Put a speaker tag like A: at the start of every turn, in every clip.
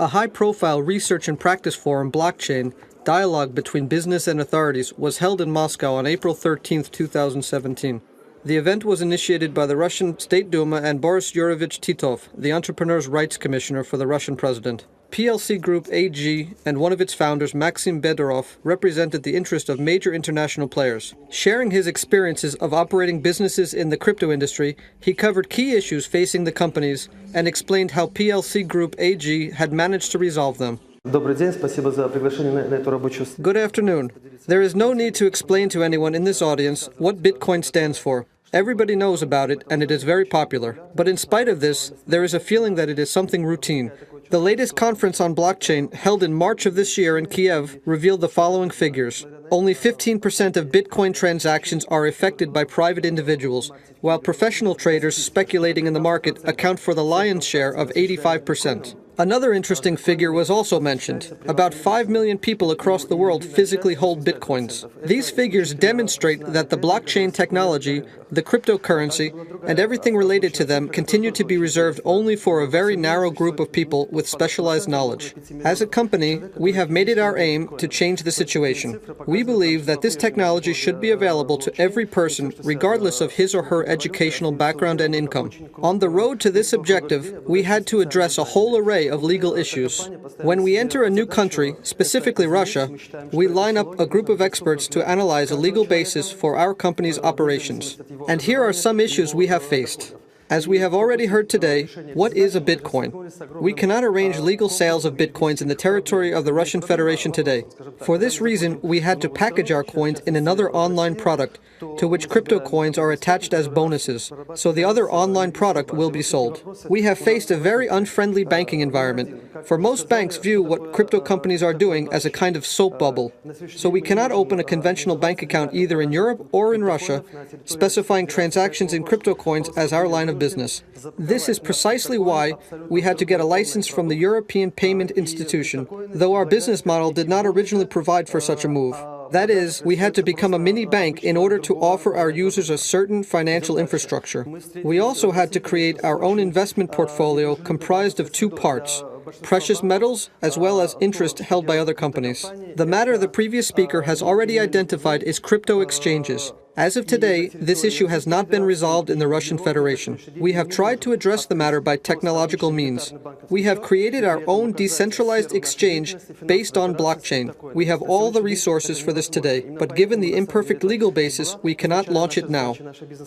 A: A high-profile research and practice forum, Blockchain, dialogue between business and authorities, was held in Moscow on April 13, 2017. The event was initiated by the Russian State Duma and Boris Titov, the Entrepreneurs Rights Commissioner for the Russian president. PLC Group AG and one of its founders, Maxim Bederov, represented the interest of major international players. Sharing his experiences of operating businesses in the crypto industry, he covered key issues facing the companies and explained how PLC Group AG had managed to resolve them. Good afternoon. There is no need to explain to anyone in this audience what Bitcoin stands for. Everybody knows about it, and it is very popular. But in spite of this, there is a feeling that it is something routine. The latest conference on blockchain, held in March of this year in Kiev, revealed the following figures. Only 15% of Bitcoin transactions are effected by private individuals, while professional traders speculating in the market account for the lion's share of 85%. Another interesting figure was also mentioned. About 5 million people across the world physically hold bitcoins. These figures demonstrate that the blockchain technology, the cryptocurrency, and everything related to them continue to be reserved only for a very narrow group of people with specialized knowledge. As a company, we have made it our aim to change the situation. We believe that this technology should be available to every person, regardless of his or her educational background and income. On the road to this objective, we had to address a whole array of legal issues. When we enter a new country, specifically Russia, we line up a group of experts to analyze a legal basis for our company's operations. And here are some issues we have faced. As we have already heard today, what is a Bitcoin? We cannot arrange legal sales of Bitcoins in the territory of the Russian Federation today. For this reason, we had to package our coins in another online product, to which crypto coins are attached as bonuses, so the other online product will be sold. We have faced a very unfriendly banking environment, for most banks view what crypto companies are doing as a kind of soap bubble. So we cannot open a conventional bank account either in Europe or in Russia, specifying transactions in crypto coins as our line of business. This is precisely why we had to get a license from the European Payment Institution, though our business model did not originally provide for such a move. That is, we had to become a mini bank in order to offer our users a certain financial infrastructure. We also had to create our own investment portfolio comprised of two parts: precious metals as well as interest held by other companies. The matter the previous speaker has already identified is crypto exchanges. As of today, this issue has not been resolved in the Russian Federation. We have tried to address the matter by technological means. We have created our own decentralized exchange based on blockchain. We have all the resources for this today, but given the imperfect legal basis, we cannot launch it now.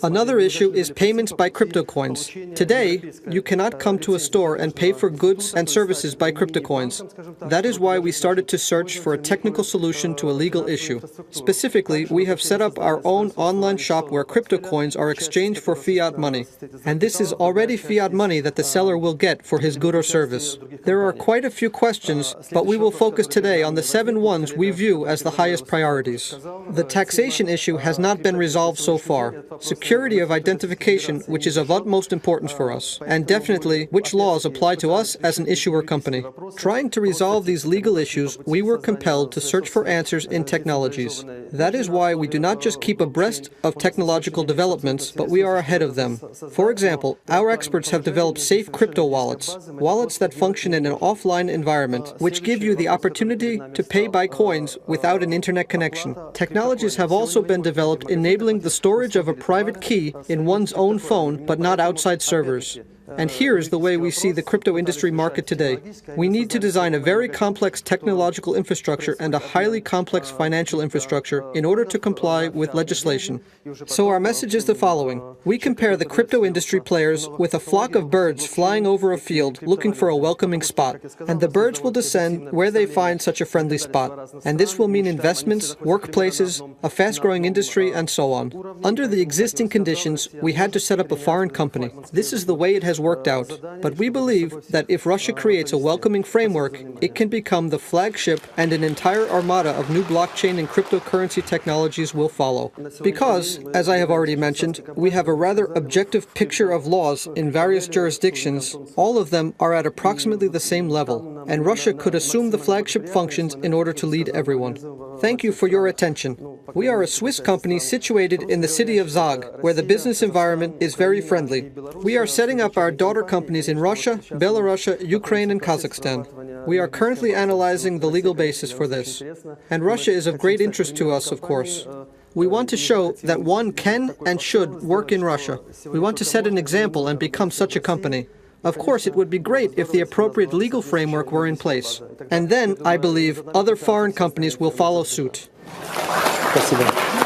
A: Another issue is payments by crypto coins. Today, you cannot come to a store and pay for goods and services by crypto coins. That is why we started to search for a technical solution to a legal issue. Specifically, we have set up our own online shop where crypto coins are exchanged for fiat money. And this is already fiat money that the seller will get for his good or service. There are quite a few questions, but we will focus today on the 7 ones we view as the highest priorities. The taxation issue has not been resolved so far. Security of identification, which is of utmost importance for us, and definitely which laws apply to us as an issuer company. Trying to resolve these legal issues, we were compelled to search for answers in technologies. That is why we do not just keep abreast of technological developments, but we are ahead of them. For example, our experts have developed safe crypto wallets, wallets that function in an offline environment, which give you the opportunity to pay by coins without an internet connection. Technologies have also been developed enabling the storage of a private key in one's own phone, but not outside servers. And here is the way we see the crypto industry market today. We need to design a very complex technological infrastructure and a highly complex financial infrastructure in order to comply with legislation. So our message is the following. We compare the crypto industry players with a flock of birds flying over a field looking for a welcoming spot. And the birds will descend where they find such a friendly spot. And this will mean investments, workplaces, a fast-growing industry, and so on. Under the existing conditions, we had to set up a foreign company. This is the way it has worked out, but we believe that if Russia creates a welcoming framework, it can become the flagship and an entire armada of new blockchain and cryptocurrency technologies will follow. Because, as I have already mentioned, we have a rather objective picture of laws in various jurisdictions, all of them are at approximately the same level, and Russia could assume the flagship functions in order to lead everyone. Thank you for your attention. We are a Swiss company situated in the city of Zag, where the business environment is very friendly. We are setting up our daughter companies in Russia, Belarus, Ukraine and Kazakhstan. We are currently analyzing the legal basis for this. And Russia is of great interest to us, of course. We want to show that one can and should work in Russia. We want to set an example and become such a company. Of course, it would be great if the appropriate legal framework were in place. And then, I believe, other foreign companies will follow suit.
B: Спасибо.